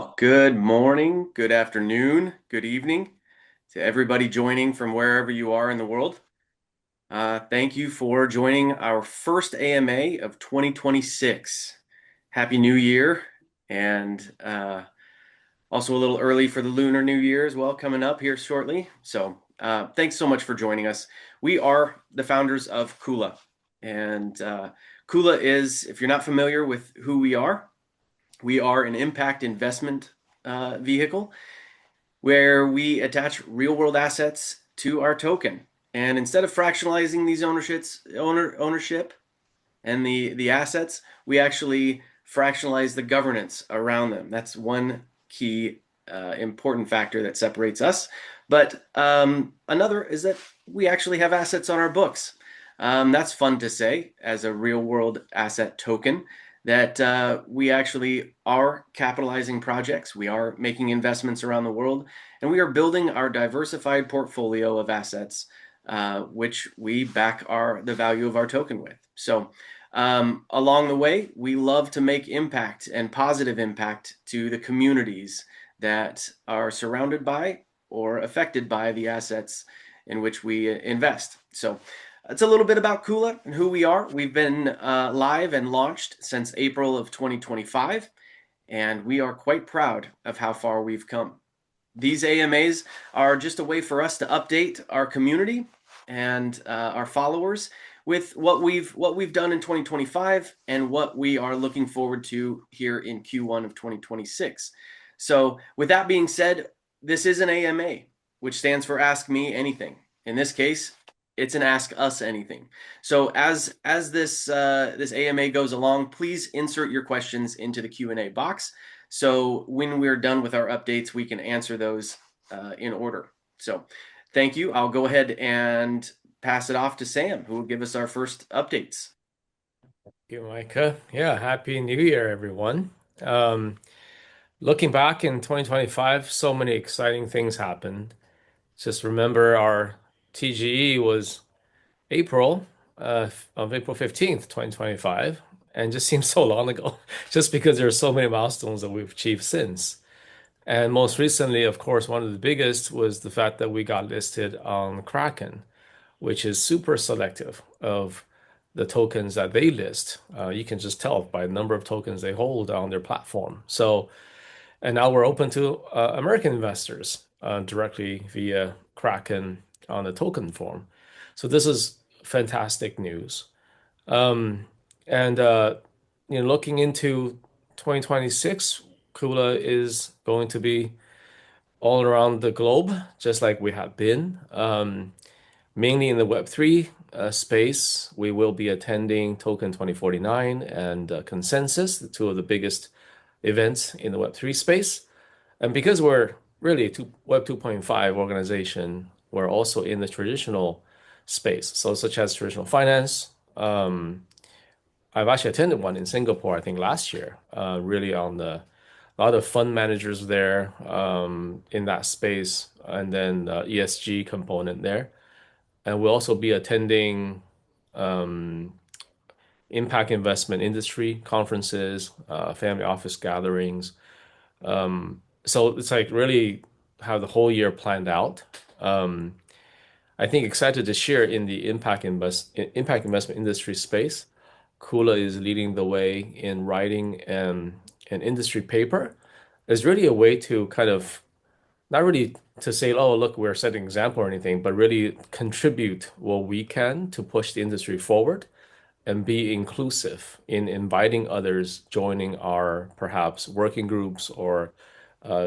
Well, good morning, good afternoon, good evening to everybody joining from wherever you are in the world. Thank you for joining our first AMA of 2026. Happy New Year, and also a little early for the Lunar New Year as well, coming up here shortly. So thanks so much for joining us. We are the founders of Kula, and Kula is, if you're not familiar with who we are an impact investment vehicle where we attach real world assets to our token. And instead of fractionalizing these ownership and the assets, we actually fractionalize the governance around them. That's one key important factor that separates us. But another is that we actually have assets on our books. That's fun to say as a real world asset token that we actually are capitalizing projects. We are making investments around the world, and we are building our diversified portfolio of assets, which we back the value of our token with. So along the way, we love to make impact and positive impact to the communities that are surrounded by or affected by the assets in which we invest. So it's a little bit about Kula and who we are. We've been live and launched since April of 2025, and we are quite proud of how far we've come. These AMAs are just a way for us to update our community and our followers with what we've done in 2025 and what we are looking forward to here in Q1 of 2026. So with that being said, this is an AMA, which stands for Ask Me Anything. In this case, it's an Ask Us Anything. So as this AMA goes along, please insert your questions into the Q&A box. So when we're done with our updates, we can answer those in order. So thank you. I'll go ahead and pass it off to Sam, who will give us our first updates. Thank you, Micah. Yeah, Happy New Year, everyone. Looking back in 2025, so many exciting things happened. Just remember our TGE was April of April 15th, 2025, and just seems so long ago, just because there are so many milestones that we've achieved since. And most recently, of course, one of the biggest was the fact that we got listed on Kraken, which is super selective of the tokens that they list. You can just tell by the number of tokens they hold on their platform. And now we're open to American investors directly via Kraken on the token form. So this is fantastic news. And looking into 2026, Kula is going to be all around the globe, just like we have been. Mainly in the Web3 space, we will be attending Token 2049 and Consensus, the two of the biggest events in the Web3 space. And because we're really a Web 2.5 organization, we're also in the traditional space, so such as traditional finance. I've actually attended one in Singapore, I think last year, really on a lot of fund managers there in that space, and then ESG component there. And we'll also be attending impact investment industry conferences, family office gatherings. So it's like really how the whole year planned out. I think excited to share in the impact investment industry space. Kula is leading the way in writing an industry paper. It's really a way to kind of not really to say, oh, look, we're setting an example or anything, but really contribute what we can to push the industry forward and be inclusive in inviting others joining our perhaps working groups or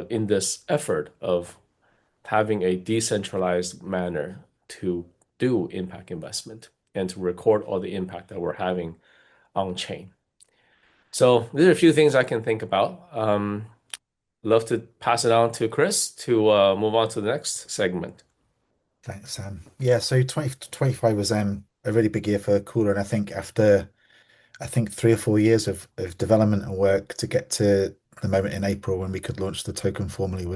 in this effort of having a decentralized manner to do impact investment and to record all the impact that we're having on chain. So these are a few things I can think about. Love to pass it on to Chris to move on to the next segment. Thanks, Sam. Yeah, so 2025 was a really big year for Kula, and I think after 3 or 4 years of development and work to get to the moment in April when we could launch the token formally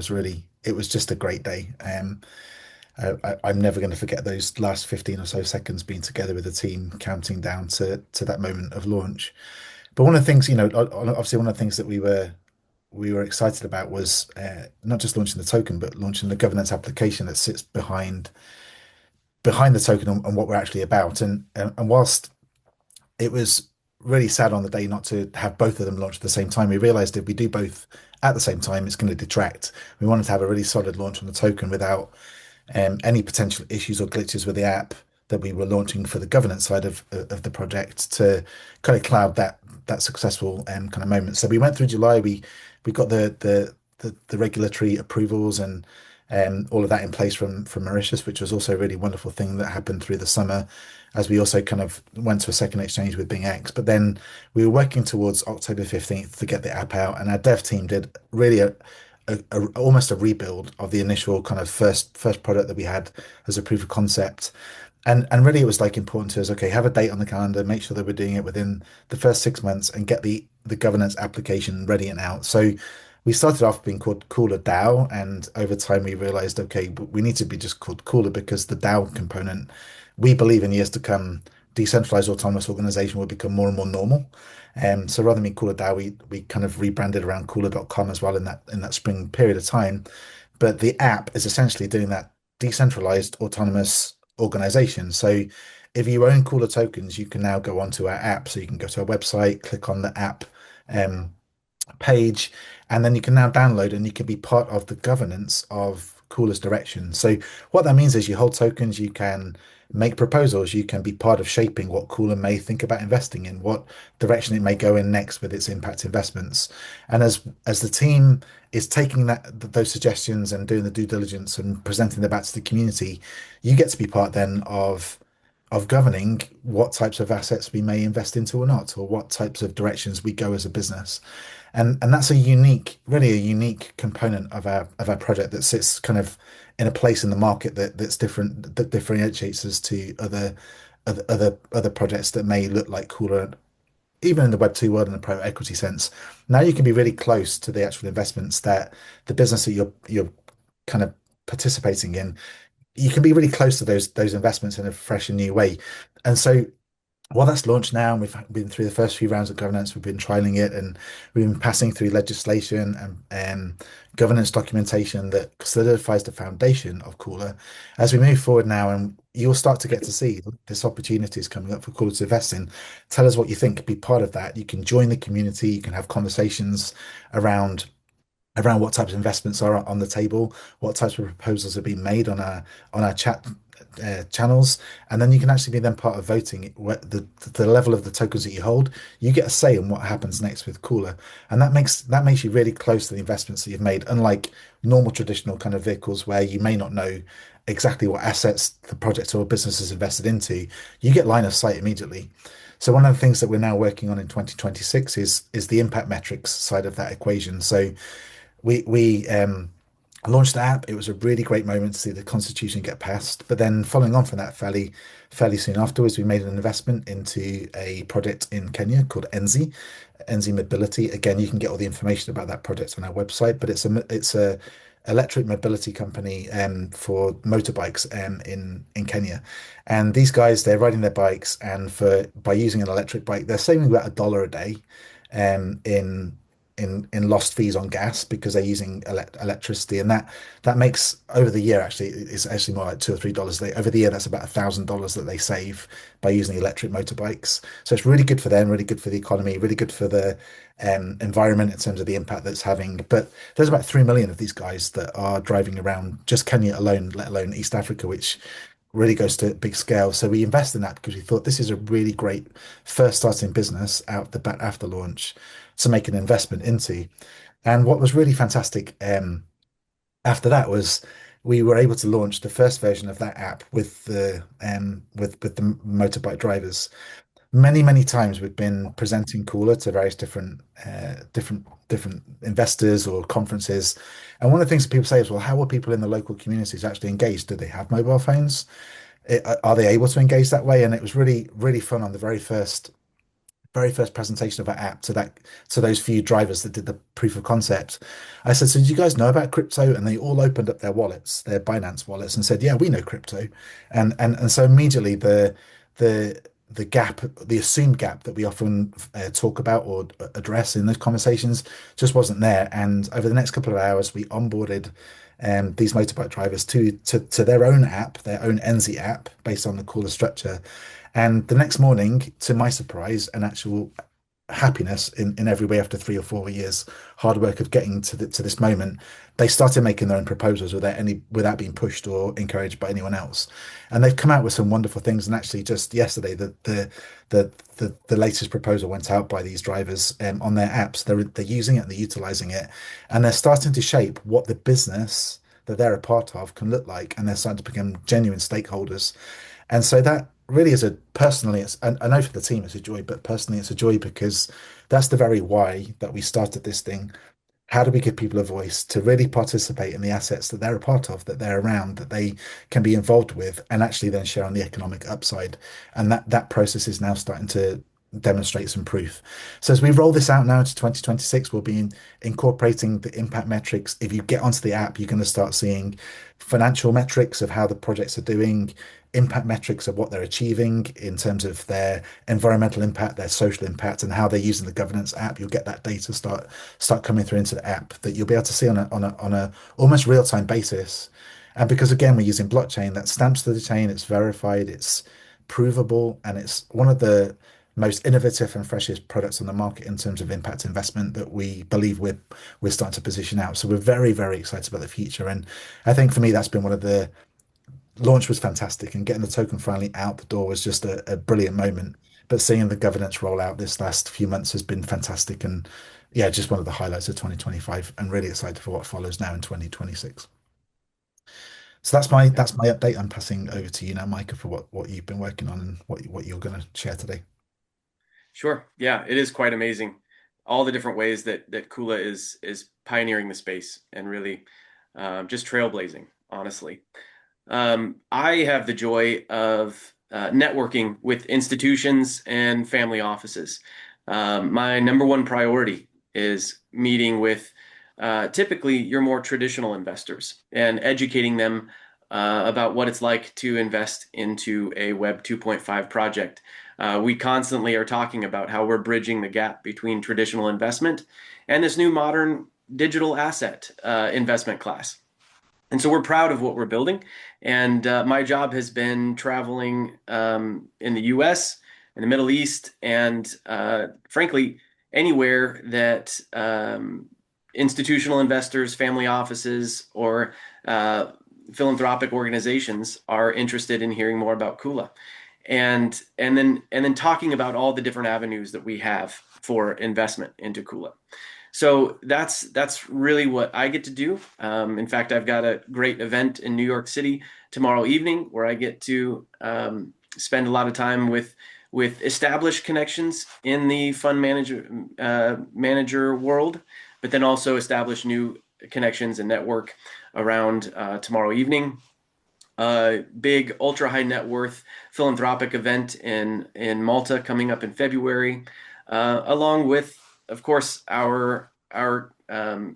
it was just a great day. I'm never going to forget those last 15 or so seconds being together with the team, counting down to that moment of launch. But one of the things, obviously one of the things that we were we were excited about was not just launching the token, but launching the governance application that sits behind the token and what we're actually about. And whilst it was really sad on the day not to have both of them launched at the same time, we realized if we do both at the same time, it's going to detract. We wanted to have a really solid launch on the token without any potential issues or glitches with the app that we were launching for the governance side of the project to kind of cloud that successful kind of moment. So we went through July. We got the regulatory approvals and all of that in place from Mauritius, which was also a really wonderful thing that happened through the summer, as we also kind of went to a second exchange with Bing X. But then we were working towards October 15th to get the app out, and our dev team did really almost a rebuild of the initial kind of first product that we had as a proof of concept. And really it was like important to us, okay, have a date on the calendar, make sure that we're doing it within the first 6 months and get the governance application ready and out. So we started off being called Kula DAO, and over time we realized, okay, we need to be just called Kula because the DAO component, we believe in years to come, decentralized autonomous organization will become more and more normal. So rather than being Kula DAO, we kind of rebranded around Kula.com as well in that spring period of time. But the app is essentially doing that decentralized autonomous organization. So if you own Kula tokens, you can now go onto our app. So you can go to our website, click on the app um, page, and then you can now download and you can be part of the governance of Kula's direction. So what that means is you hold tokens, you can make proposals, you can be part of shaping what Kula may think about investing in, what direction it may go in next with its impact investments. And as the team is taking those suggestions and doing the due diligence and presenting them back to the community, you get to be part then of governing what types of assets we may invest into or not, or what types of directions we go as a business. And that's really a unique component of our project that sits kind of in a place in the market that's different, that differentiates us to other projects that may look like Cooler, even in the Web2 world in a private equity sense. Now you can be really close to the actual investments that the business that you're kind of participating in. You can be really close to those investments in a fresh and new way. And so well, that's launched now, and we've been through the first few rounds of governance. We've been trialing it, and we've been passing through legislation and governance documentation that solidifies the foundation of Kula. As we move forward now, and you'll start to get to see this opportunities coming up for Kula to invest in. Tell us what you think. Be part of that. You can join the community. You can have conversations around what types of investments are on the table, what types of proposals are being made on our chat channels, and then you can actually be then part of voting the level of the tokens that you hold. You get a say in what happens next with Cooler, and that makes you really close to the investments that you've made. Unlike normal traditional kind of vehicles where you may not know exactly what assets the project or business is invested into, you get line of sight immediately. So one of the things that we're now working on in 2026 is the impact metrics side of that equation. So we launched the app. It was a really great moment to see the constitution get passed. But then following on from that, fairly soon afterwards, we made an investment into a project in Kenya called Enzi Mobility. Again, you can get all the information about that project on our website, but it's a electric mobility company for motorbikes in Kenya. And these guys, they're riding their bikes, and for by using an electric bike, they're saving about $1 a day in lost fees on gas because they're using electricity, and that makes over the year actually it's actually more like $2 or $3 a day. Over the year, that's about $1,000 that they save by using electric motorbikes. So it's really good for them, really good for the economy, really good for the environment in terms of the impact that's having. But there's about 3 million of these guys that are driving around just Kenya alone, let alone East Africa, which really goes to big scale. So we invest in that because we thought this is a really great first starting business out the back after launch to make an investment into. And what was really fantastic after that was we were able to launch the first version of that app with the motorbike drivers. Many times we've been presenting Cooler to various different investors or conferences, and one of the things that people say is, well, how are people in the local communities actually engaged? Do they have mobile phones? Are they able to engage that way? And it was really fun on the very first presentation of our app to those few drivers that did the proof of concept. I said, so do you guys know about crypto? And they all opened up their wallets, their Binance wallets, and said, yeah, we know crypto. And so immediately the the gap, the assumed gap that we often talk about or address in those conversations just wasn't there. And over the next couple of hours, we onboarded these motorbike drivers to their own app, their own NZ app based on the Kula structure. And the next morning, to my surprise, an actual happiness in every way after 3 or 4 years hard work of getting to this moment, they started making their own proposals without being pushed or encouraged by anyone else. And they've come out with some wonderful things. And actually just yesterday the latest proposal went out by these drivers on their apps. They're using it and they're utilizing it, and they're starting to shape what the business that they're a part of can look like, and they're starting to become genuine stakeholders. And so that really is personally, I know for the team it's a joy, but personally it's a joy because that's the very why that we started this thing. How do we give people a voice to really participate in the assets that they're a part of, that they're around, that they can be involved with, and actually then share on the economic upside? And that process is now starting to demonstrate some proof. So as we roll this out now to 2026, we'll be incorporating the impact metrics. If you get onto the app, you're going to start seeing financial metrics of how the projects are doing, impact metrics of what they're achieving in terms of their environmental impact, their social impact, and how they're using the governance app. You'll get that data start coming through into the app that you'll be able to see on a almost real-time basis. And because again, we're using blockchain, that stamps to the chain, it's verified, it's provable, and it's one of the most innovative and freshest products on the market in terms of impact investment that we believe we're starting to position out. So we're very, very excited about the future. And I think for me, that's been one of the launch was fantastic, and getting the token finally out the door was just a brilliant moment. But seeing the governance roll out this last few months has been fantastic, and yeah, just one of the highlights of 2025, and really excited for what follows now in 2026. So that's my update. I'm passing over to you now, Micah, for what you've been working on and what you're going to share today. Sure. Yeah, it is quite amazing. All the different ways that Kula is pioneering the space and really just trailblazing, honestly. I have the joy of networking with institutions and family offices. My number one priority is meeting with typically your more traditional investors and educating them about what it's like to invest into a Web 2.5 project. We constantly are talking about how we're bridging the gap between traditional investment and this new modern digital asset investment class. And so we're proud of what we're building. And my job has been traveling in the US, in the Middle East, and frankly, anywhere that institutional investors, family offices, or philanthropic organizations are interested in hearing more about Kula. And then talking about all the different avenues that we have for investment into Kula. So that's really what I get to do. In fact, I've got a great event in New York City tomorrow evening where I get to spend a lot of time with established connections in the fund manager world, but then also establish new connections and network around tomorrow evening. Big ultra high net worth philanthropic event in Malta coming up in February, along with, of course, our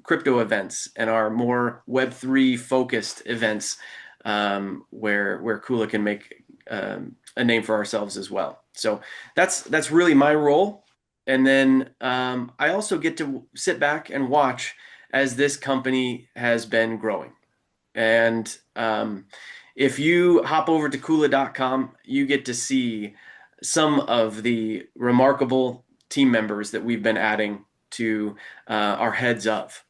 crypto events and our more Web3 focused events, where Kula can make a name for ourselves as well. So that's really my role. And then I also get to sit back and watch as this company has been growing. And if you hop over to Kula.com, you get to see some of the remarkable team members that we've been adding to our heads of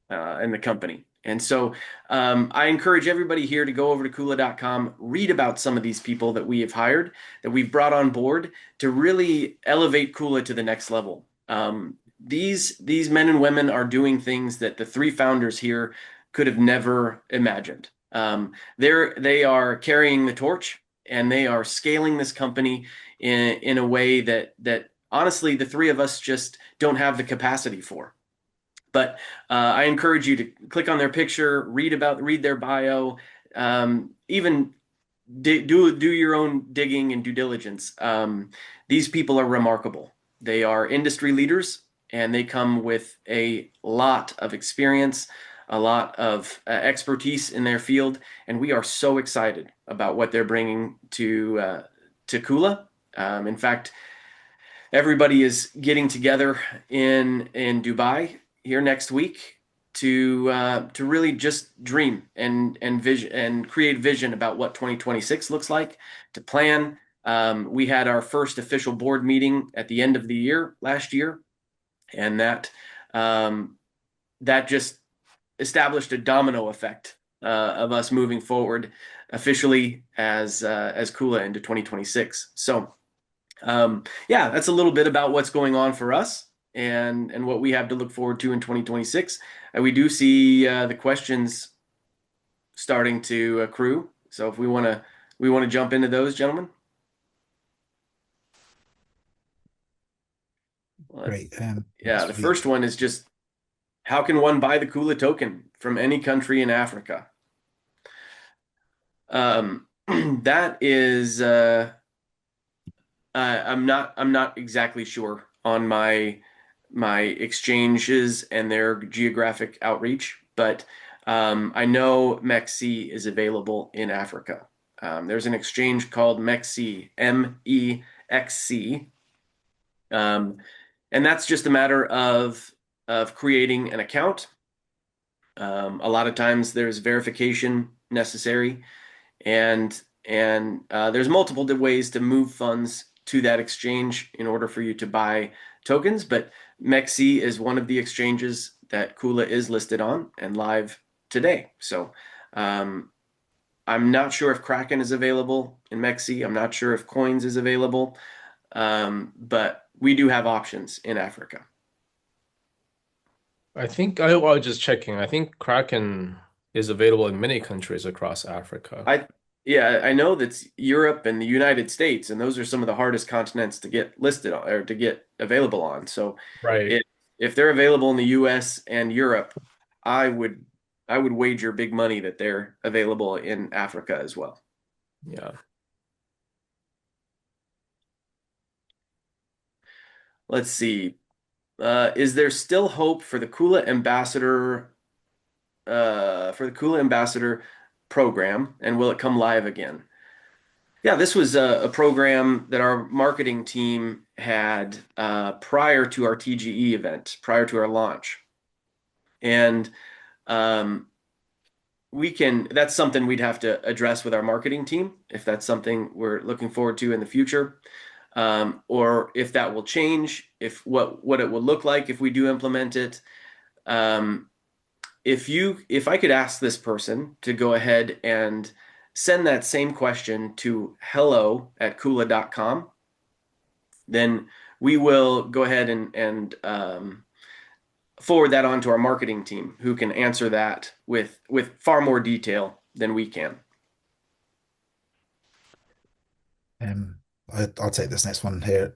in the company. And so I encourage everybody here to go over to Kula.com, read about some of these people that we have hired, that we've brought on board to really elevate Kula to the next level. These men and women are doing things that the three founders here could have never imagined. They are carrying the torch, and they are scaling this company in a way that honestly the three of us just don't have the capacity for. But I encourage you to click on their picture, read their bio, even do your own digging and due diligence. These people are remarkable. They are industry leaders, and they come with a lot of experience, a lot of expertise in their field, and we are so excited about what they're bringing to Kula. In fact, everybody is getting together in Dubai here next week to really just dream and vision and create vision about what 2026 looks like, to plan. We had our first official board meeting at the end of the year last year, and um, that just established a domino effect of us moving forward officially as Kula into 2026. So yeah, that's a little bit about what's going on for us and what we have to look forward to in 2026. We do see the questions starting to accrue. So if we want to jump into those, gentlemen. Well, Great. yeah, That's the really first one is just how can one buy the Kula token from any country in Africa? That is I'm not exactly sure on my exchanges and their geographic outreach, but I know MEXC is available in Africa. There's an exchange called MEXC, MEXC, um, and that's just a matter of creating an account. A lot of times there's verification necessary, and there's multiple ways to move funds to that exchange in order for you to buy tokens. But MEXC is one of the exchanges that Kula is listed on and live today. So um, I'm not sure if Kraken is available in MEXC. I'm not sure if Coins is available, but we do have options in Africa. I think I was just checking. I think Kraken is available in many countries across Africa. I Yeah, I know that's Europe and the United States, and those are some of the hardest continents to get listed on or to get available on. So Right. if if they're available in the US and Europe, I would I would wager big money that they're available in Africa as well. Yeah. Let's see. Is there still hope for the Kula Ambassador program, and will it come live again? Yeah, this was a program that our marketing team had prior to our TGE event, prior to our launch. And um, that's something we'd have to address with our marketing team if that's something we're looking forward to in the future, or if that will change, if what it will look like if we do implement it. Um, if I could ask this person to go ahead and send that same question to hello@kula.com, then we will go ahead and forward that on to our marketing team, who can answer that with far more detail than we can. Um, I'll take this next one here.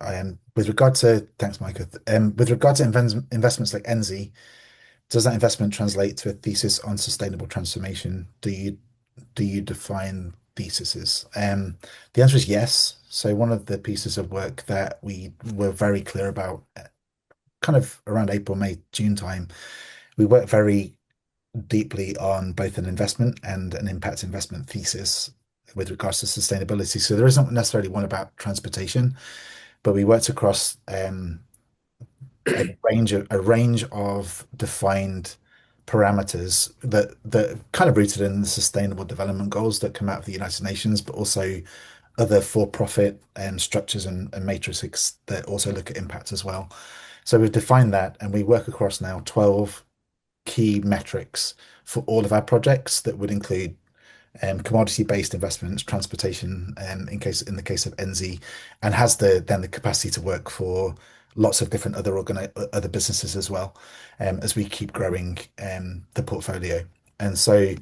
With regard to, thanks, Micah. With regard to investments like NZ, does that investment translate to a thesis on sustainable transformation? Do you define theses? The answer is yes. So one of the pieces of work that we were very clear about, kind of around April, May, June time, we worked very deeply on both an investment and an impact investment thesis with regards to sustainability. So there isn't necessarily one about transportation, but we worked across a range of defined parameters that kind of rooted in the sustainable development goals that come out of the United Nations, but also other for-profit structures and matrices that also look at impact as well. So we've defined that, and we work across now 12 key metrics for all of our projects that would include commodity-based investments, transportation, in the case of NZ, and has then the capacity to work for lots of different other businesses as well, as we keep growing the portfolio. And so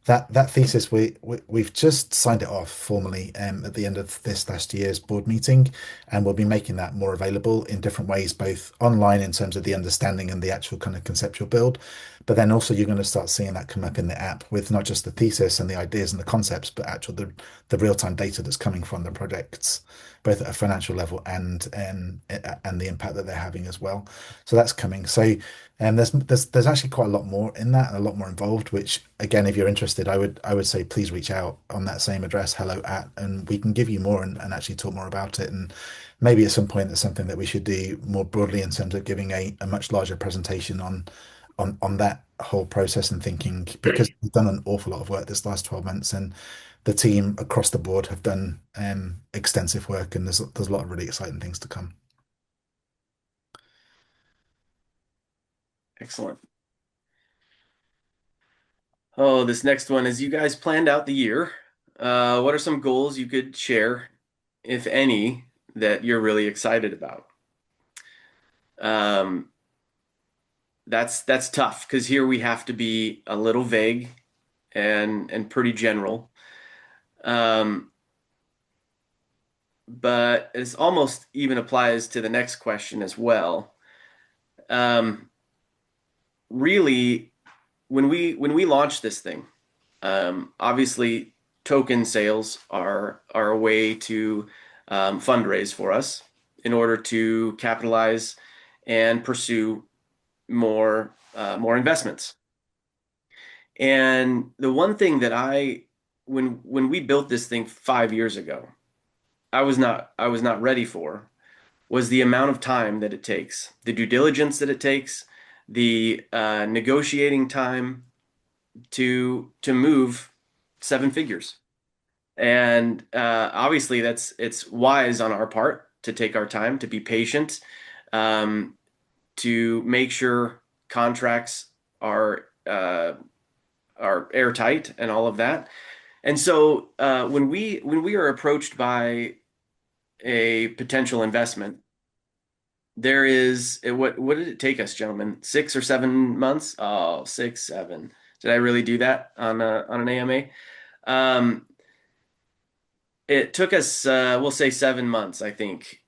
that thesis we've just signed it off formally at the end of this last year's board meeting, and we'll be making that more available in different ways, both online in terms of the understanding and the actual kind of conceptual build, But then also you're going to start seeing that come up in the app with not just the thesis and the ideas and the concepts, but actual the real-time data that's coming from the projects, both at a financial level and the impact that they're having as well. So that's coming. So there's actually quite a lot more in that and a lot more involved, which again, if you're interested, I would say please reach out on that same address, hello at, and we can give you more and actually talk more about it. And maybe at some point that's something that we should do more broadly in terms of giving a much larger presentation on that whole process and thinking, because we've done an awful lot of work this last 12 months, and the team across the board have done extensive work, and there's a lot of really exciting things to come. Excellent. Oh, this next one is you guys planned out the year. What are some goals you could share, if any, that you're really excited about? Um, that's tough because here we have to be a little vague and pretty general. Um, but it almost even applies to the next question as well. Um, really, when we launched this thing, obviously token sales are a way to fundraise for us in order to capitalize and pursue more investments. And the one thing that when we built this thing 5 years ago, I was not ready for was the amount of time that it takes, the due diligence that it takes, the negotiating time to move seven figures. And obviously, it's wise on our part to take our time, to be patient, um, to make sure contracts are are airtight and all of that. And so when we are approached by a potential investment, there is what did it take us, gentlemen? 6 or 7 months? Oh, 6, 7. Did I really do that on an AMA? Um, it took us we'll say 7 months, I think,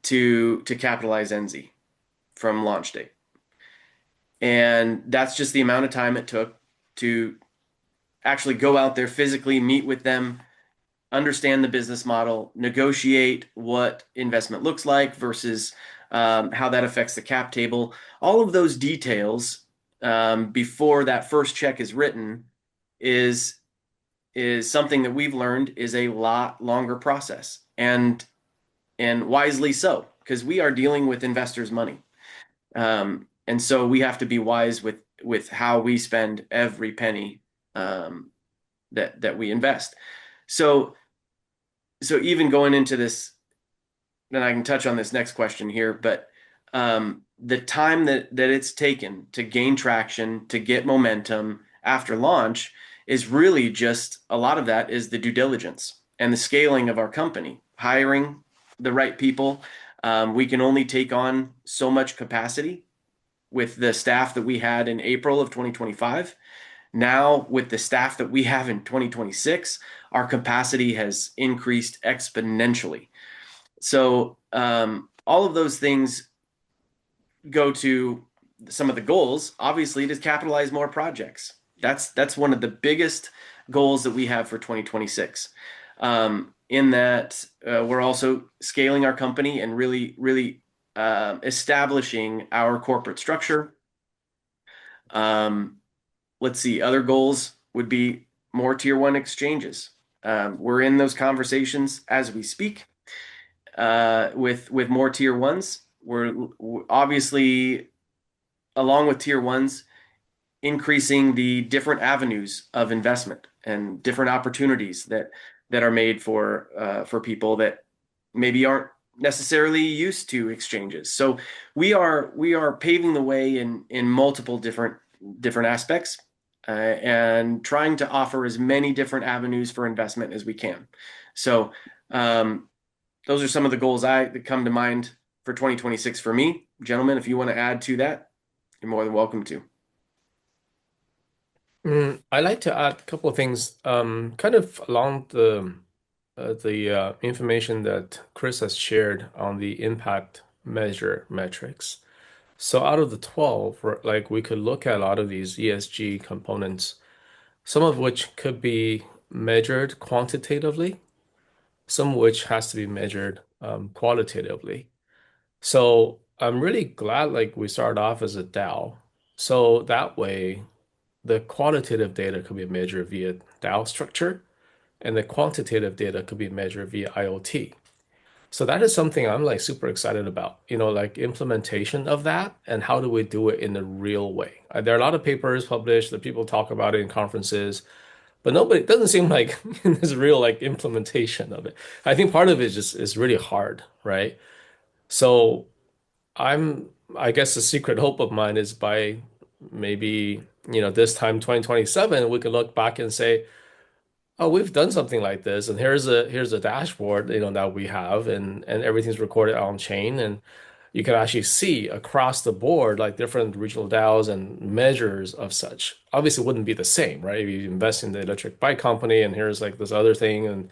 to capitalize NZ from launch date. And that's just the amount of time it took to actually go out there physically, meet with them, understand the business model, negotiate what investment looks like versus how that affects the cap table. All of those details before that first check is written is is something that we've learned is a lot longer process, and wisely so, because we are dealing with investors' money. And so we have to be wise with how we spend every penny um, that we invest. So so even going into this, then I can touch on this next question here, but the time that it's taken to gain traction, to get momentum after launch is really just a lot of that is the due diligence and the scaling of our company, hiring the right people. We can only take on so much capacity with the staff that we had in April of 2025. Now, with the staff that we have in 2026, our capacity has increased exponentially. So, all of those things go to some of the goals, obviously, to capitalize more projects. That's one of the biggest goals that we have for 2026. In that, we're also scaling our company and really establishing our corporate structure. Um, let's see, other goals would be more tier one exchanges. We're in those conversations as we speak with more tier ones. We're obviously, along with tier ones, increasing the different avenues of investment and different opportunities that are made for people that maybe aren't necessarily used to exchanges. So we are paving the way in multiple different aspects, and trying to offer as many different avenues for investment as we can. So those are some of the goals that come to mind for 2026 for me. Gentlemen, if you want to add to that, you're more than welcome to. I'd like to add a couple of things, kind of along the information that Chris has shared on the impact measure metrics. So out of the 12, like we could look at a lot of these ESG components, some of which could be measured quantitatively, some of which has to be measured qualitatively. So I'm really glad like we started off as a DAO. So that way the qualitative data could be measured via DAO structure and the quantitative data could be measured via IoT. So that is something I'm like super excited about, like implementation of that and how do we do it in a real way. There are a lot of papers published that people talk about it in conferences, but nobody, it doesn't seem like there's real like implementation of it. I think part of it is really hard, right? So I'm, I guess the secret hope of mine is by maybe, this time 2027, we could look back and say, oh, we've done something like this, and here's a dashboard, that we have, and everything's recorded on chain, and you can actually see across the board like different regional DAOs and measures of such. Obviously, it wouldn't be the same, right? If you invest in the electric bike company, and here's like this other thing, and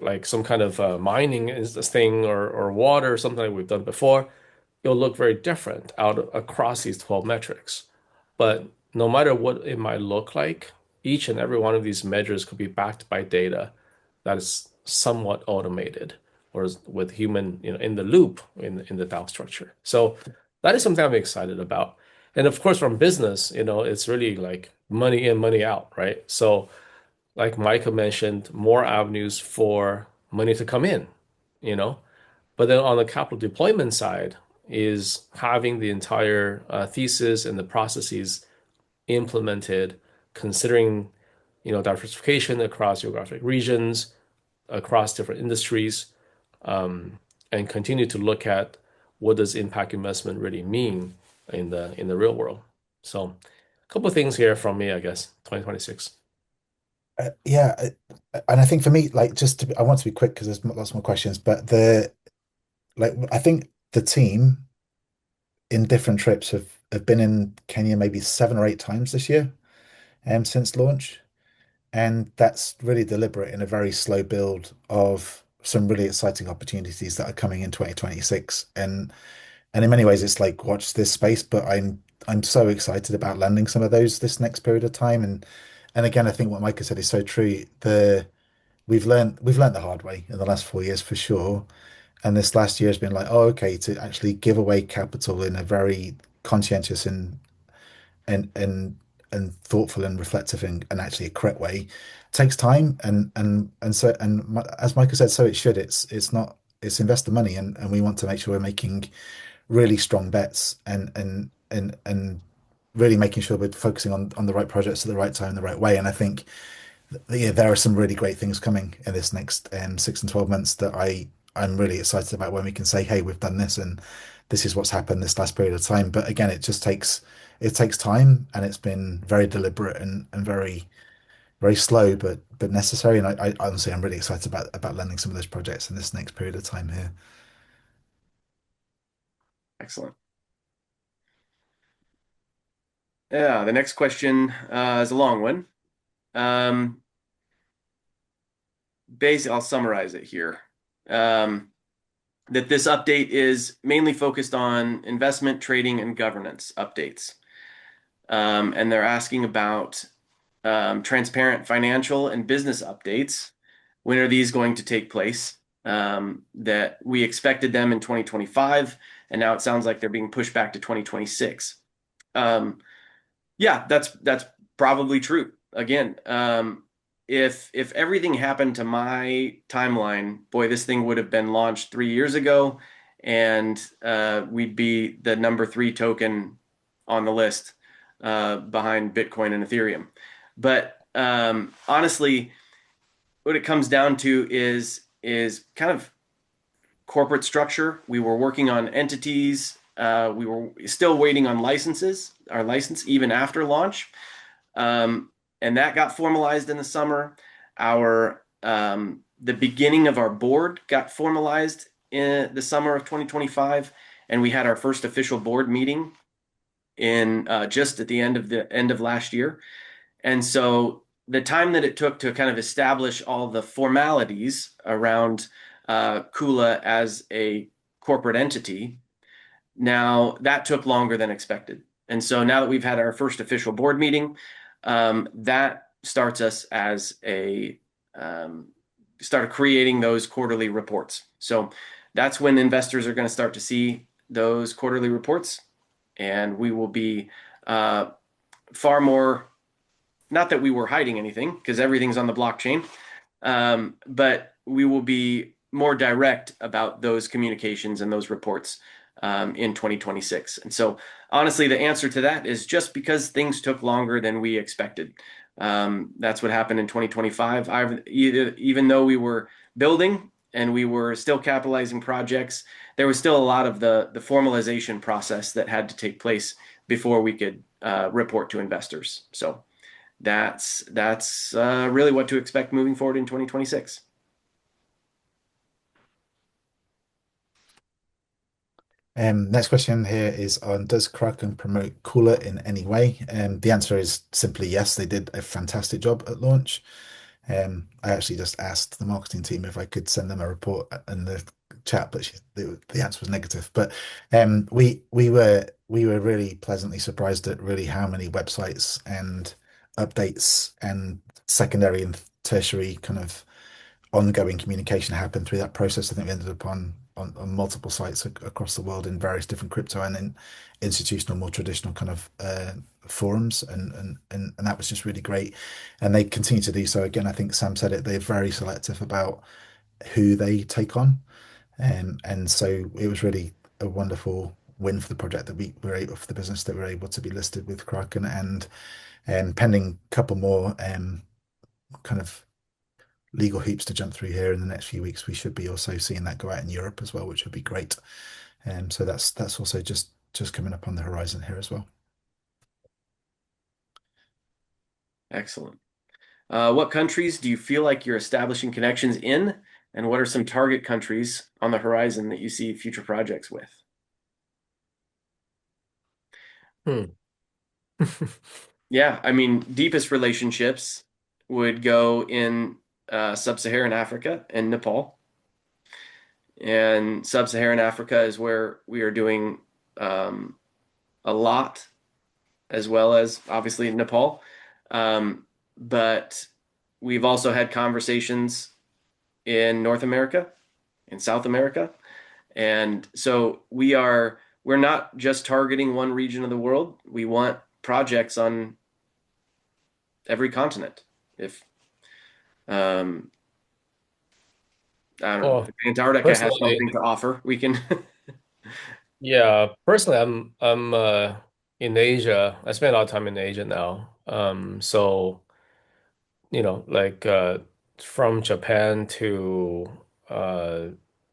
like some kind of mining is this thing, or water, something like we've done before, it'll look very different out across these 12 metrics. But no matter what it might look like, each and every one of these measures could be backed by data that is somewhat automated or with human, in the loop in the DAO structure. So that is something I'm excited about. And of course, from business, it's really like money in, money out, right? So like Micah mentioned, more avenues for money to come in, you know? But then on the capital deployment side is having the entire thesis and the processes implemented, considering, diversification across geographic regions, across different industries, um, and continue to look at what does impact investment really mean in the real world. So a couple of things here from me, I guess, 2026. Yeah, and I think for me, like I want to be quick because there's lots more questions, but I think the team in different trips have been in Kenya maybe 7 or 8 times this year, since launch. And that's really deliberate in a very slow build of some really exciting opportunities that are coming in 2026. And in many ways it's like watch this space, but I'm so excited about landing some of those this next period of time. And again, I think what Micah said is so true. We've learned the hard way in the last 4 years for sure. And this last year has been like, oh, okay, to actually give away capital in a very conscientious and and and thoughtful and reflective and actually a correct way takes time as Michael said, so it should. It's investor money, and we want to make sure we're making really strong bets and really making sure we're focusing on the right projects at the right time, the right way. And I think yeah, there are some really great things coming in this next 6 and 12 months that I'm really excited about when we can say, hey, we've done this and this is what's happened this last period of time. But again, it takes time and it's been very deliberate and very very slow but necessary. And I honestly I'm really excited about landing some of those projects in this next period of time here. Excellent. Yeah, the next question is a long one. Um, Basically, I'll summarize it here. That this update is mainly focused on investment, trading, and governance updates. And they're asking about transparent financial and business updates. When are these going to take place? That we expected them in 2025, and now it sounds like they're being pushed back to 2026. Yeah, that's probably true. Again, if everything happened to my timeline, boy, this thing would have been launched 3 years ago, and we'd be the number three token on the list behind Bitcoin and Ethereum. But honestly, what it comes down to is kind of corporate structure. We were working on entities. We were still waiting on licenses, our license even after launch. And that got formalized in the summer. Our the beginning of our board got formalized in the summer of 2025, and we had our first official board meeting in just at the end of last year. And so the time that it took to kind of establish all the formalities around Kula as a corporate entity Now, that took longer than expected. And so now that we've had our first official board meeting, that starts us as a start creating those quarterly reports. So that's when investors are going to start to see those quarterly reports, and we will be far more, not that we were hiding anything because everything's on the blockchain, but we will be more direct about those communications and those reports in 2026. And so, honestly, the answer to that is just because things took longer than we expected. That's what happened in 2025. Even though we were building and we were still capitalizing projects, there was still a lot of the formalization process that had to take place before we could report to investors. So that's really what to expect moving forward in 2026. Next question here is on, does Kraken promote Kula in any way? The answer is simply yes. They did a fantastic job at launch. I actually just asked the marketing team if I could send them a report in the chat, but the answer was negative. But we were really pleasantly surprised at really how many websites and updates and secondary and tertiary kind of ongoing communication happened through that process. I think we ended up on multiple sites across the world in various different crypto and in institutional, more traditional kind of forums, and that was just really great. And they continue to do so. Again, I think Sam said it. They're very selective about who they take on, and so it was really a wonderful win for the project that we were able for the business that we're able to be listed with Kraken and pending a couple more kind of legal hoops to jump through here in the next few weeks. We should be also seeing that go out in Europe as well, which would be great. So that's also just coming up on the horizon here as well. Excellent. What countries do you feel like you're establishing connections in, and what are some target countries on the horizon that you see future projects with? Hmm. Yeah, I mean, deepest relationships would go in sub-Saharan Africa and Nepal. And sub-Saharan Africa is where we are doing a lot, as well as obviously Nepal. But we've also had conversations in North America, in South America. And so we're not just targeting one region of the world. We want projects on every continent. If um, I don't know, Well, if Antarctica has personally, something to offer, we can. yeah, personally, I'm in Asia. I spend a lot of time in Asia now. So like from Japan uh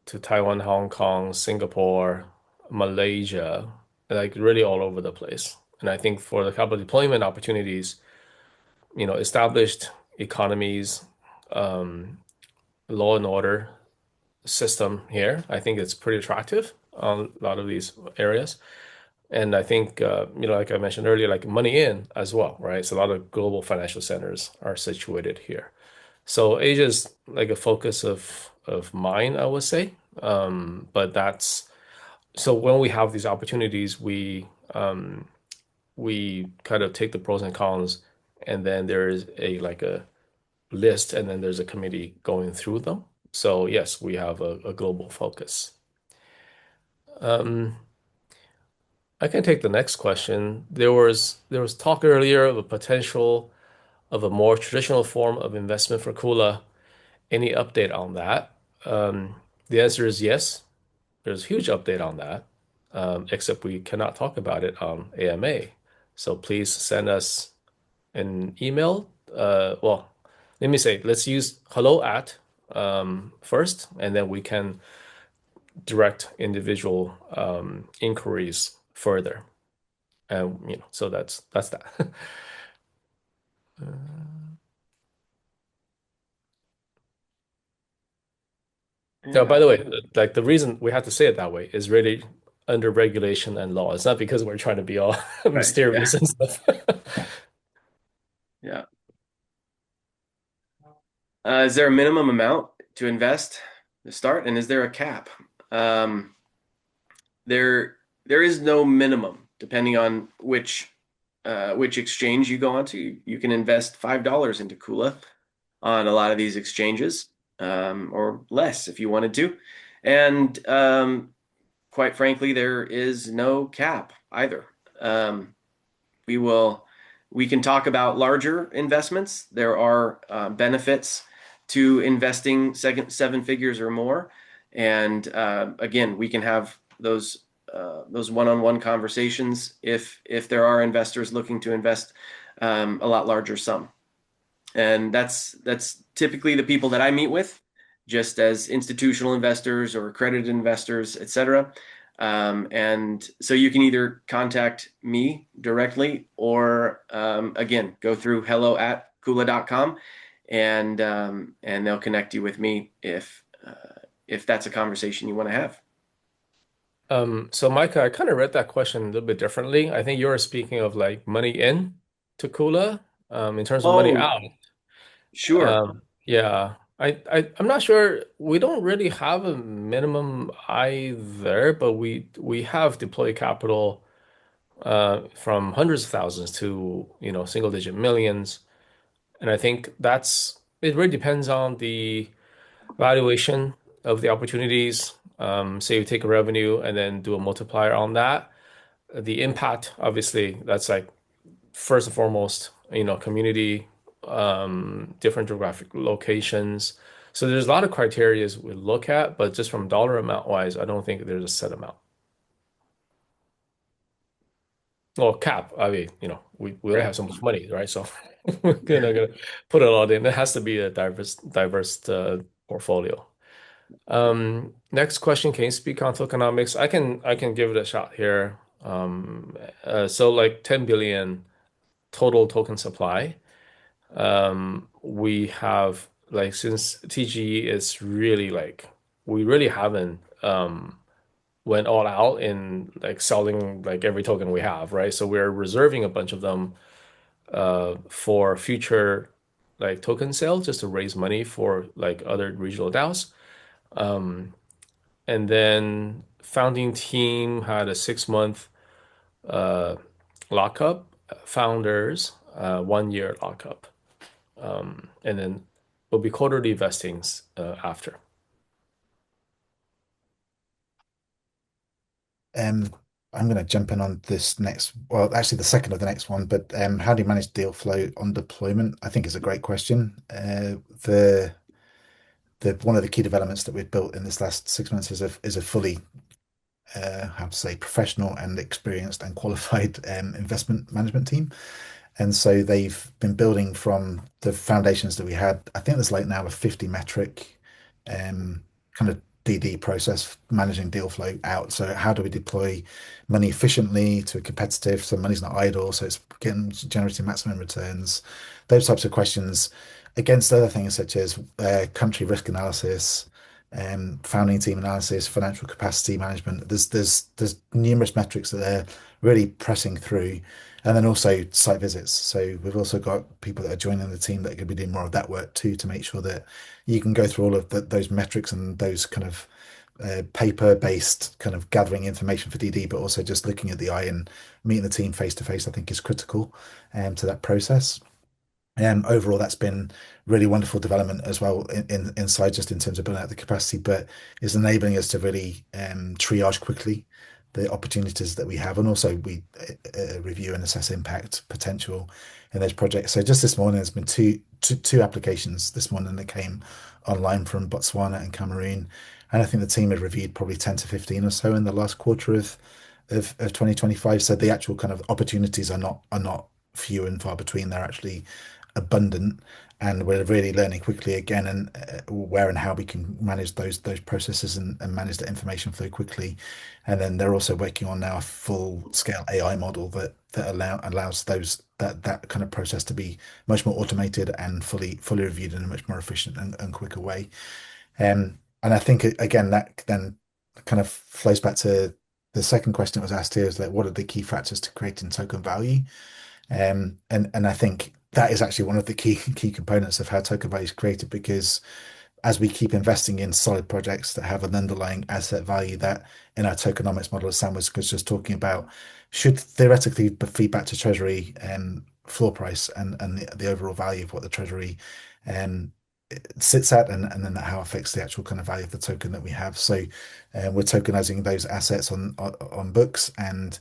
to Taiwan, Hong Kong, Singapore, Malaysia, like really all over the place. And I think for the capital deployment opportunities, established economies, um, law and order system here, I think it's pretty attractive on a lot of these areas. And I think, like I mentioned earlier, like money in as well, right? So a lot of global financial centers are situated here. So Asia is like a focus of mine, I would say. But that's so when we have these opportunities, we kind of take the pros and cons, and then there is a list, and then there's a committee going through them. So yes, we have a global focus. Um, I can take the next question. There was talk earlier of a potential of a more traditional form of investment for Kula. Any update on that? The answer is yes. There's a huge update on that, except we cannot talk about it on AMA. So please send us an email. Well, let me say, let's use hello at first, and then we can direct individual inquiries further. And so that's that. Now, by Yeah, the way, like the reason we have to say it that way is really under regulation and law. It's not because we're trying to be all right. Yeah, mysterious and stuff. yeah. Is there a minimum amount to invest to start, and is there a cap? There. there is no minimum depending on which exchange you go onto. You can invest $5 into Kula on a lot of these exchanges, or less if you wanted to. And quite frankly, there is no cap either. Um, we will we can talk about larger investments. There are benefits to investing seven figures or more, and again, we can have those one-on-one conversations if there are investors looking to invest a lot larger sum. And that's typically the people that I meet with, just as institutional investors or accredited investors, etc. And so you can either contact me directly or again go through hello@kula.com and they'll connect you with me if that's a conversation you want to have. So Micah, I kind of read that question a little bit differently. I think you were speaking of like money in to Kula, in terms of money Oh, out. sure. Yeah, I'm not sure. We don't really have a minimum either, but we have deployed capital from hundreds of thousands to, single digit millions. And I think it really depends on the valuation of the opportunities. Say you take a revenue and then do a multiplier on that. The impact, obviously, that's like first and foremost, community, different geographic locations. So there's a lot of criterias we look at, but just from dollar amount wise, I don't think there's a set amount. Well, cap, I mean, we only Right. have so much money, right? So we're gonna put it all in. It has to be a diverse portfolio. Next question, can you speak on tokenomics? I can give it a shot here. So like 10 billion total token supply. We have like since TGE is really like we really haven't went all out in like selling like every token we have, right? So we're reserving a bunch of them for future like token sales just to raise money for like other regional DAOs. And then founding team had a 6 month uh, lockup. Founders 1 year lockup. And then will be quarterly vestings after. Um, I'm going to jump in on this next, well, actually the second of the next one, but how do you manage deal flow on deployment? I think is a great question. The one of the key developments that we've built in this last 6 months is a fully how to say professional and experienced and qualified investment management team. And so they've been building from the foundations that we had. I think there's like now a 50 metric kind of DD process managing deal flow out. So how do we deploy money efficiently to a competitive so money's not idle, so it's getting generating maximum returns, those types of questions against other things such as country risk analysis, founding team analysis, financial capacity management. There's numerous metrics that they're really pressing through, and then also site visits. So we've also got people that are joining the team that are going to be doing more of that work too, to make sure that you can go through all of those metrics and those kind of paper-based kind of gathering information for DD, but also just looking at the eye and meeting the team face to face, I think is critical to that process. Overall, that's been really wonderful development as well inside, just in terms of building out the capacity, but it's enabling us to really triage quickly the opportunities that we have, and also we review and assess impact potential in those projects. So just this morning, there's been two applications this morning that came online from Botswana and Cameroon, and I think the team had reviewed probably 10 to 15 or so in the last quarter of 2025. So the actual kind of opportunities are not few and far between. They're actually abundant, and we're really learning quickly again, and where and how we can manage those processes and manage the information flow quickly. And then they're also working on now a full scale AI model that allows that kind of process to be much more automated and fully reviewed in a much more efficient and quicker way. And I think again that then kind of flows back to the second question that was asked here, is like what are the key factors to creating token value? And I think that is actually one of the key components of how token value is created, because as we keep investing in solid projects that have an underlying asset value that in our tokenomics model, as Sam was just talking about, should theoretically feed back to Treasury and floor price and the overall value of what the Treasury um, sits at, and then how it affects the actual kind of value of the token that we have. So we're tokenizing those assets on books and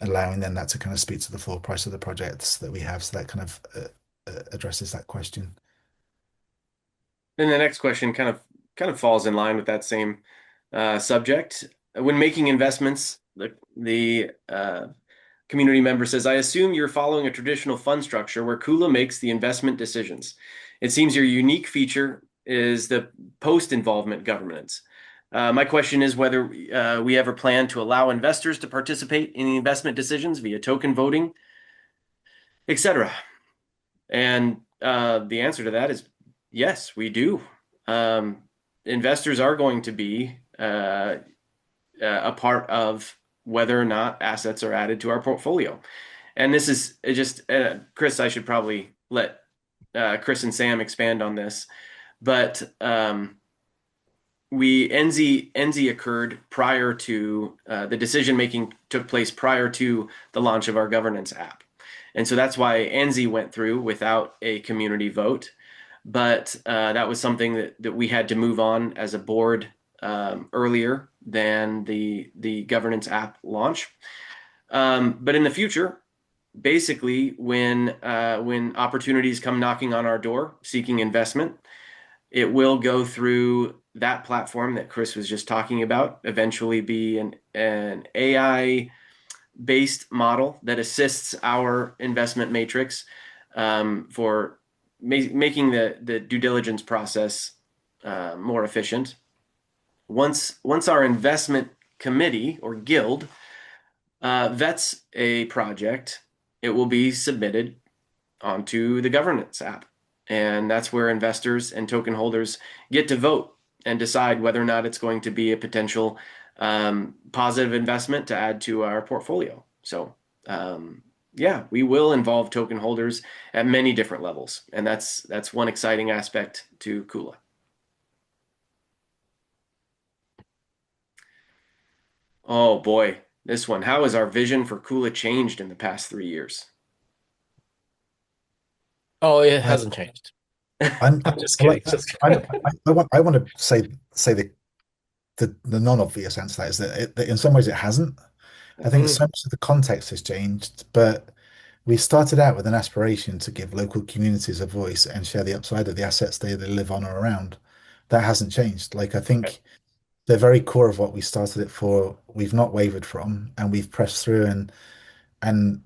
allowing then that to kind of speak to the floor price of the projects that we have. So that kind of addresses that question. Then the next question kind of falls in line with that same subject. When making investments, the community member says, I assume you're following a traditional fund structure where Kula makes the investment decisions. It seems your unique feature is the post-involvement governance. My question is whether we ever plan to allow investors to participate in the investment decisions via token voting, etc. And the answer to that is yes, we do. Um, Investors are going to be a part of whether or not assets are added to our portfolio. And this is just, Chris, I should probably let Chris and Sam expand on this, but NZ occurred prior to the decision making took place prior to the launch of our governance app. And so that's why NZ went through without a community vote. But that was something that we had to move on as a board earlier than the governance app launch. But in the future, basically, when opportunities come knocking on our door seeking investment, it will go through that platform that Chris was just talking about, eventually be an AI based model that assists our investment matrix for making the due diligence process more efficient. Once our investment committee or guild vets a project, it will be submitted onto the governance app. And that's where investors and token holders get to vote and decide whether or not it's going to be a potential positive investment to add to our portfolio. So, yeah, we will involve token holders at many different levels. And that's one exciting aspect to Kula. Oh boy, this one. How has our vision for Kula changed in the past 3 years? Uh, Oh, it hasn't changed. I'm, I'm just well, kidding. Just I'm, kidding. I want to say the non-obvious answer to that is that in some ways it hasn't. I think Mm, so much of the context has changed, but we started out with an aspiration to give local communities a voice and share the upside of the assets they live on or around. That hasn't changed. Like I okay. think the very core of what we started it for, we've not wavered from, and we've pressed through and and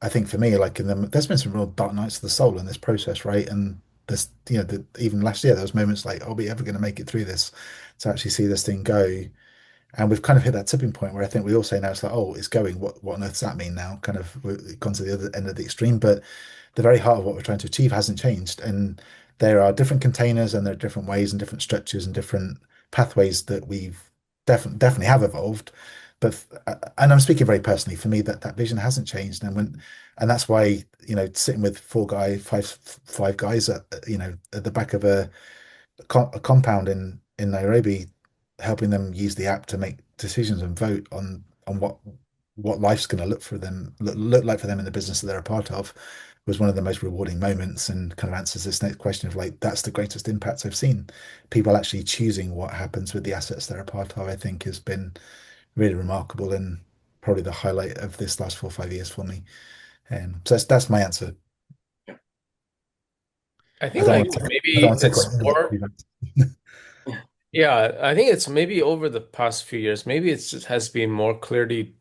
I think for me, like there's been some real dark nights of the soul in this process, right? And this, even last year, there was moments like, are we ever going to make it through this to actually see this thing go? And we've kind of hit that tipping point where I think we all say now it's like, oh, it's going. What on earth does that mean now? Kind of we've gone to the other end of the extreme, but the very heart of what we're trying to achieve hasn't changed. And there are different containers and there are different ways and different structures and different pathways that we've definitely have evolved. But and I'm speaking very personally, for me that vision hasn't changed. And that's why, sitting with five guys at the back of a compound in Nairobi, helping them use the app to make decisions and vote on what life's going to look like for them in the business that they're a part of, was one of the most rewarding moments, and kind of answers this next question of like, that's the greatest impact I've seen. People actually choosing what happens with the assets they're a part of, I think has been really remarkable and probably the highlight of this last 4 or 5 years for me. So that's my answer. I I think don't like want to I don't maybe want to take away it's any of more. that. Yeah, I think it's maybe over the past few years, maybe it's just has been more clearly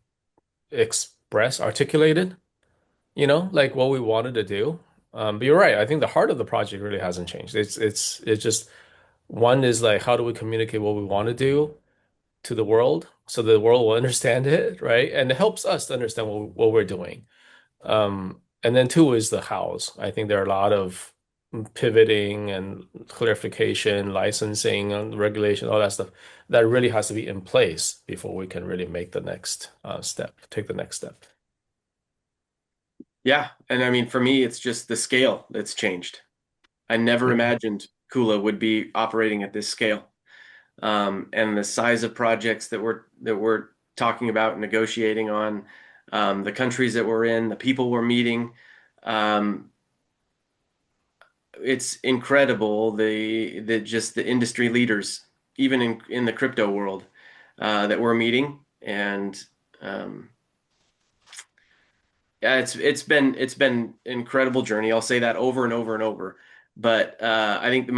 expressed, articulated, like what we wanted to do. But you're right. I think the heart of the project really hasn't changed. It's just one is like how do we communicate what we want to do to the world so the world will understand it, right? And it helps us to understand what we're doing. And then two is the hows. I think there are a lot of pivoting and clarification, licensing and regulation, all that stuff that really has to be in place before we can really make the next step, take the next step. Yeah, and I mean for me, it's just the scale that's changed. I never Yeah. imagined Kula would be operating at this scale. And the size of projects that we're talking about, negotiating on, the countries that we're in, the people we're meeting. Um, it's incredible the just the industry leaders, even in the crypto world, that we're meeting. And um, yeah, it's been an incredible journey. I'll say that over and over and over. But I think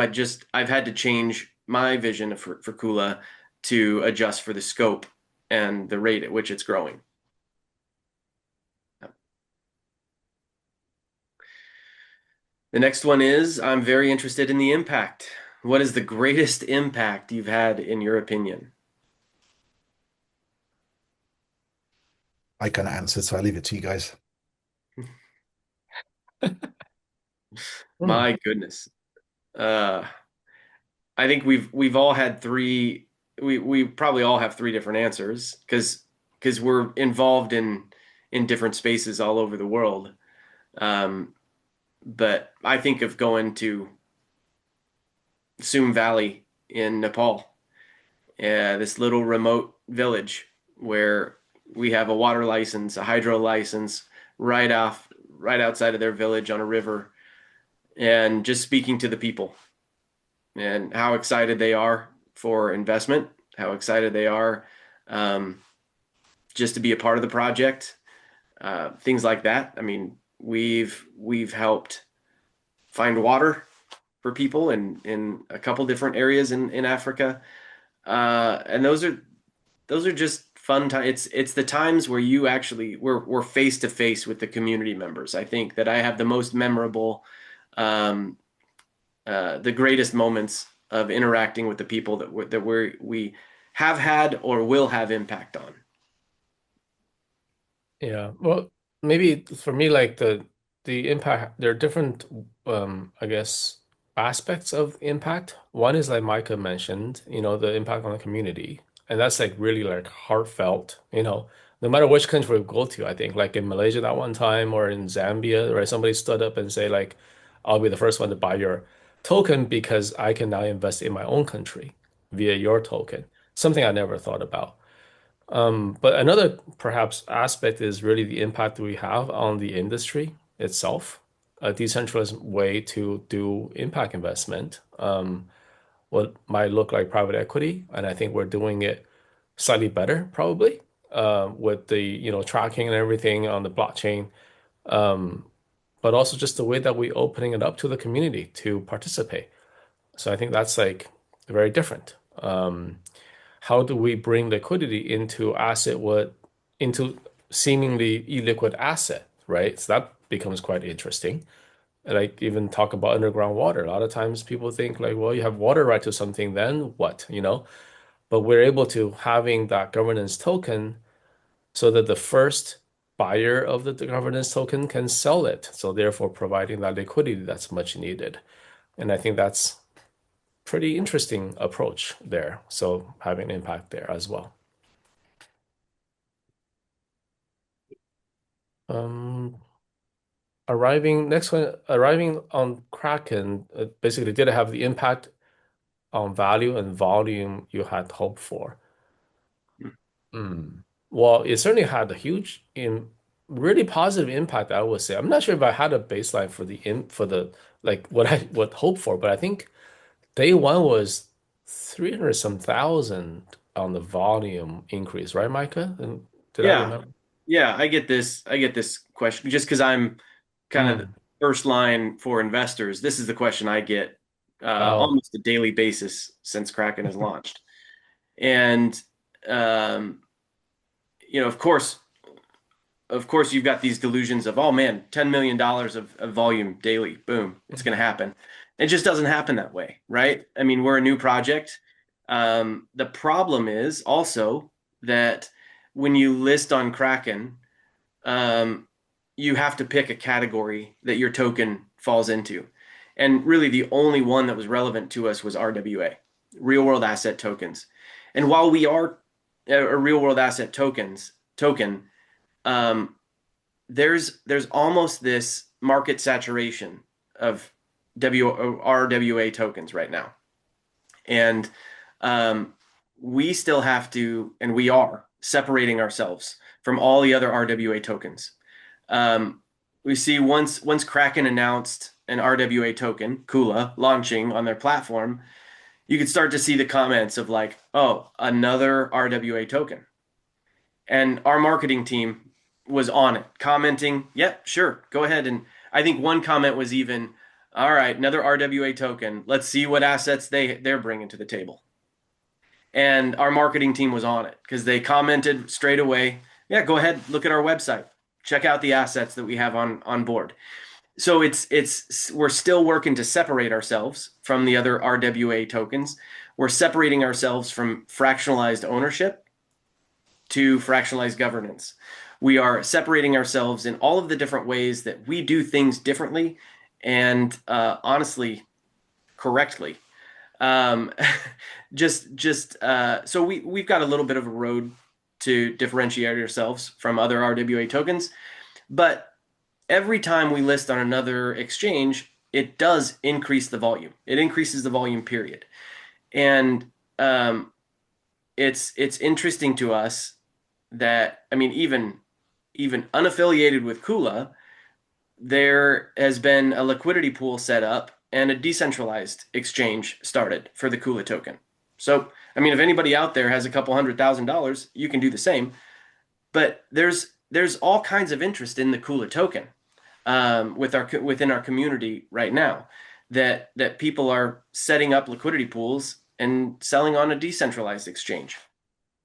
I've had to change my vision for Kula to adjust for the scope and the rate at which it's growing. The next one is, I'm very interested in the impact. What is the greatest impact you've had in your opinion? I kind of answered, so I leave it to you guys. Hmm. My goodness. Uh, I think we've all had three. We probably all have three different answers because we're involved in different spaces all over the world. Um, but I think of going to Sum Valley in Nepal, this little remote village where we have a water license, a hydro license, right outside of their village on a river, and just speaking to the people and how excited they are for investment, how excited they are, um, just to be a part of the project, things like that. I mean, we've helped find water for people in a couple different areas in Africa, and those are just fun times. It's the times where you actually we're face to face with the community members. I think that I have the most memorable, um, the greatest moments of interacting with the people that we have had or will have impact on. Yeah. Well, maybe for me, like the impact, there are different I guess aspects of impact. One is like Micah mentioned, the impact on the community. And that's like really like heartfelt, no matter which country we go to, I think, like in Malaysia that one time or in Zambia, right? Somebody stood up and say like, I'll be the first one to buy your token because I can now invest in my own country via your token. Something I never thought about. But another perhaps aspect is really the impact we have on the industry itself, a decentralized way to do impact investment. What might look like private equity, and I think we're doing it slightly better probably with the tracking and everything on the blockchain, but also just the way that we opening it up to the community to participate. So I think that's like very different. How do we bring liquidity into seemingly illiquid asset, right? So that becomes quite interesting. And like even talk about underground water. A lot of times people think like, well, you have water right to something, then what, But we're able to having that governance token so that the first buyer of the governance token can sell it. So therefore providing that liquidity that's much needed. And I think that's pretty interesting approach there. So having an impact there as well. Um, arriving on Kraken, basically did it have the impact on value and volume you had hoped for? Hmm. Well, it certainly had a really positive impact, I would say. I'm not sure if I had a baseline for the like what I would hope for, but I think day one was 300 some thousand on the volume increase, right, Micah? And did I Yeah, remember? yeah, I get this question just because I'm kind of the Mm. first line for investors. This is the question I get Oh. almost a daily basis since Kraken has launched. And um, of course, you've got these delusions of, oh man, $10 million of volume daily, boom, it's going to happen. It just doesn't happen that way, right? I mean, we're a new project. The problem is also that when you list on Kraken, um, you have to pick a category that your token falls into. And really, the only one that was relevant to us was RWA, real world asset tokens. And while we are a real world asset token, um, there's almost this market saturation of RWA tokens right now. And um, we still have to, and we are separating ourselves from all the other RWA tokens. Um, we see once Kraken announced an RWA token, Kula, launching on their platform, you could start to see the comments of like, oh, another RWA token. And our marketing team was on it, commenting, yep, sure, go ahead. And I think one comment was even, all right, another RWA token. Let's see what assets they're bringing to the table. And our marketing team was on it because they commented straight away, yeah, go ahead, look at our website, check out the assets that we have on board. So it's we're still working to separate ourselves from the other RWA tokens. We're separating ourselves from fractionalized ownership to fractionalized governance. We are separating ourselves in all of the different ways that we do things differently and honestly correctly. Um, so we've got a little bit of a road to differentiate ourselves from other RWA tokens, but every time we list on another exchange, it does increase the volume. It increases the volume, period. And it's interesting to us that I mean, even unaffiliated with Kula, there has been a liquidity pool set up and a decentralized exchange started for the Kula token. So, I mean, if anybody out there has a couple $100,000, you can do the same. But there's all kinds of interest in the Kula token within our community right now that people are setting up liquidity pools and selling on a decentralized exchange.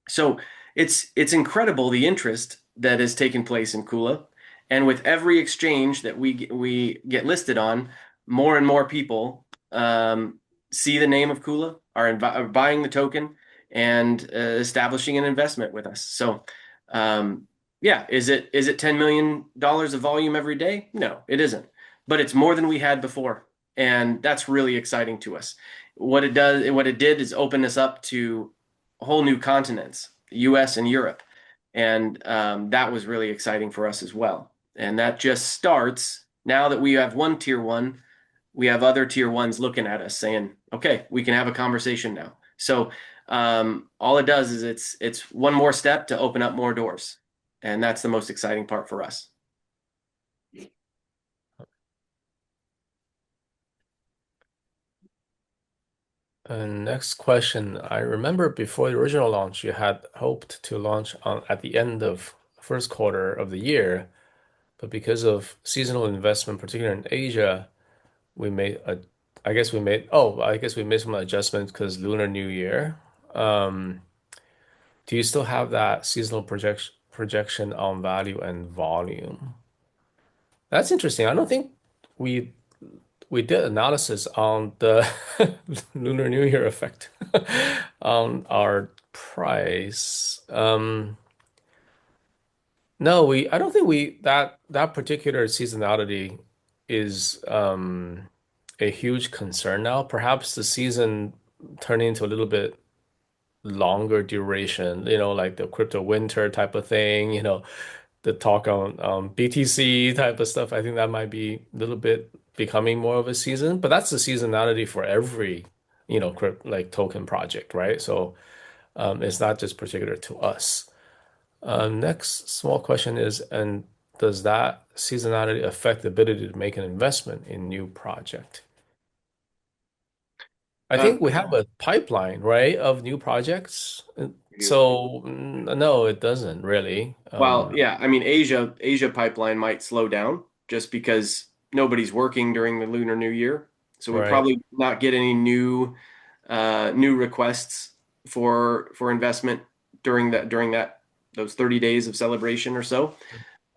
So it's incredible the interest that has taken place in Kula, and with every exchange that we get listed on, more and more people see the name of Kula, are buying the token, and establishing an investment with us. So yeah, is it $10 million of volume every day? No, it isn't, but it's more than we had before, and that's really exciting to us. What it did is open us up to whole new continents, US and Europe. And that was really exciting for us as well. And that just starts now that we have one tier one, we have other tier ones looking at us saying, okay, we can have a conversation now. So all it does is it's one more step to open up more doors. And that's the most exciting part for us. And next question. I remember before the original launch, you had hoped to launch at the end of first quarter of the year, but because of seasonal investment, particularly in Asia, we made a, I guess we made some adjustments because Lunar New Year. Um, do you still have that seasonal projection on value and volume? That's interesting. I don't think we we did analysis on the Lunar New Year effect on our price. No, I don't think that particular seasonality is a huge concern now. Perhaps the season turning into a little bit longer duration, like the crypto winter type of thing, the talk on BTC type of stuff. I think that might be a little bit becoming more of a season, but that's the seasonality for every, like token project, right? So it's not just particular to us. Next small question is, and does that seasonality affect the ability to make an investment in new project? I Um, think we have a pipeline, right, of new projects. So no, it doesn't really. well, yeah, I mean, Asia pipeline might slow down just because nobody's working during the Lunar New Year. So we Right. probably not get any new requests for investment during that those 30 days of celebration or so.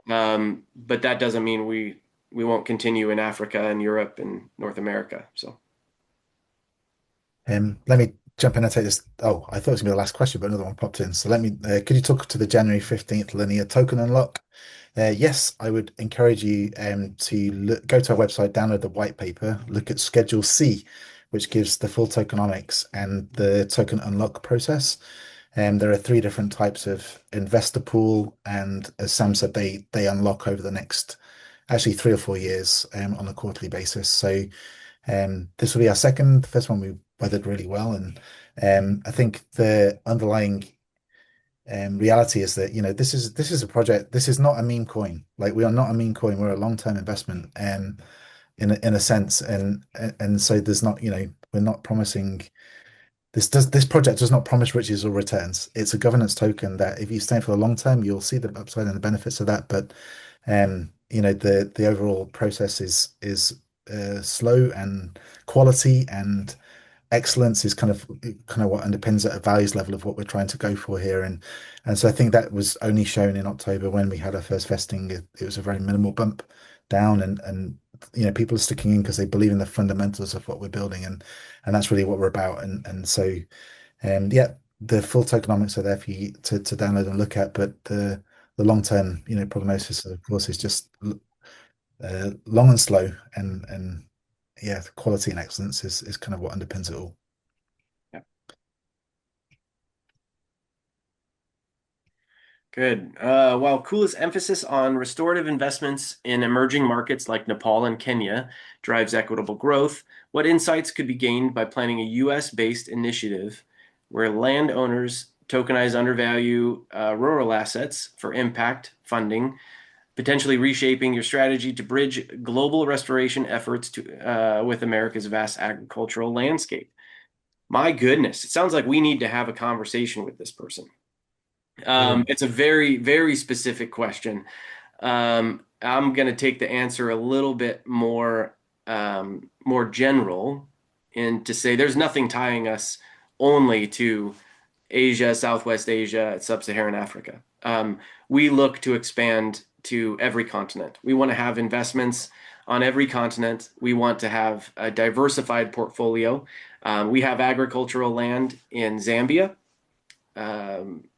But that doesn't mean we won't continue in Africa and Europe and North America. So Let me jump in and take this. Oh, I thought it was gonna be the last question, but another one popped in. So could you talk to the January 15th linear token unlock? Yes, I would encourage you to go to our website, download the white paper, look at Schedule C, which gives the full tokenomics and the token unlock process. There are three different types of investor pool, and as Sam said, they unlock over the next actually 3 or 4 years on a quarterly basis. So This will be our second. The first one we weathered really well, and I think the underlying reality is that this is a project. This is not a meme coin. Like we are not a meme coin. We're a long-term investment, in a sense, and so there's not we're not promising. This project does not promise riches or returns. It's a governance token that if you stay for the long term, you'll see the upside and the benefits of that. But the overall process is slow, and quality and excellence is kind of what underpins at a values level of what we're trying to go for here. And so I think that was only shown in October when we had our first vesting. It was a very minimal bump down, and people are sticking in because they believe in the fundamentals of what we're building, and that's really what we're about. And so yeah, the full tokenomics are there for you to download and look at, but the long term prognosis of course is just long and slow, and yeah, the quality and excellence is kind of what underpins it all. Good. While Kula's emphasis on restorative investments in emerging markets like Nepal and Kenya drives equitable growth, what insights could be gained by planning a US-based initiative where landowners tokenize undervalue rural assets for impact funding, potentially reshaping your strategy to bridge global restoration efforts with America's vast agricultural landscape? My goodness, it sounds like we need to have a conversation with this person. Brilliant. It's a very, very specific question. I'm going to take the answer a little bit more general, and to say there's nothing tying us only to Asia, Southwest Asia, Sub-Saharan Africa. We look to expand to every continent. We want to have investments on every continent. We want to have a diversified portfolio. We have agricultural land in Zambia.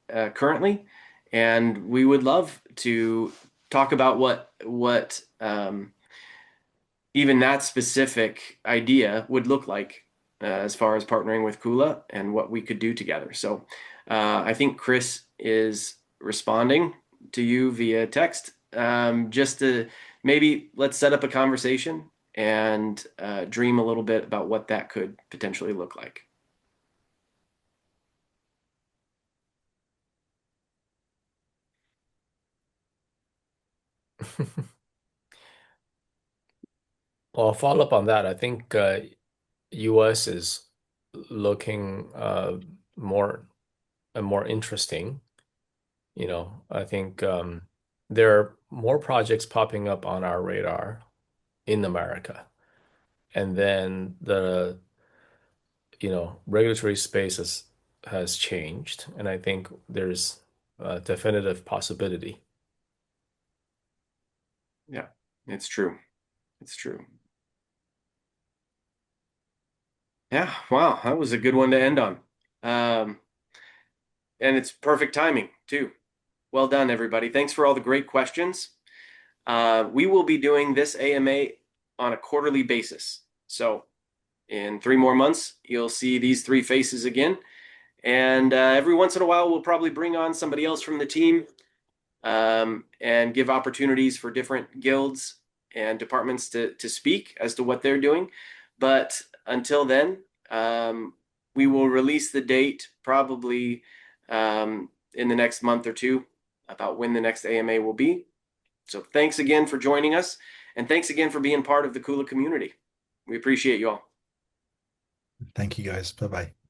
Currently, and we would love to talk about what even that specific idea would look like as far as partnering with Kula and what we could do together. So I think Chris is responding to you via text, just to maybe let's set up a conversation and dream a little bit about what that could potentially look like. Well, I'll follow up on that. I think US is looking more and more interesting. I think there are more projects popping up on our radar in America. And then the regulatory space has changed, and I think there's a definitive possibility. Yeah, it's true. It's true. Yeah, wow, that was a good one to end on. Um, and it's perfect timing too. Well done, everybody. Thanks for all the great questions. We will be doing this AMA on a quarterly basis. So in 3 more months, you'll see these three faces again. And every once in a while, we'll probably bring on somebody else from the team, and give opportunities for different guilds and departments to speak as to what they're doing. But until then, we will release the date probably in the next month or two about when the next AMA will be. So thanks again for joining us, and thanks again for being part of the Kula community. We appreciate you all. Thank you guys. Bye bye.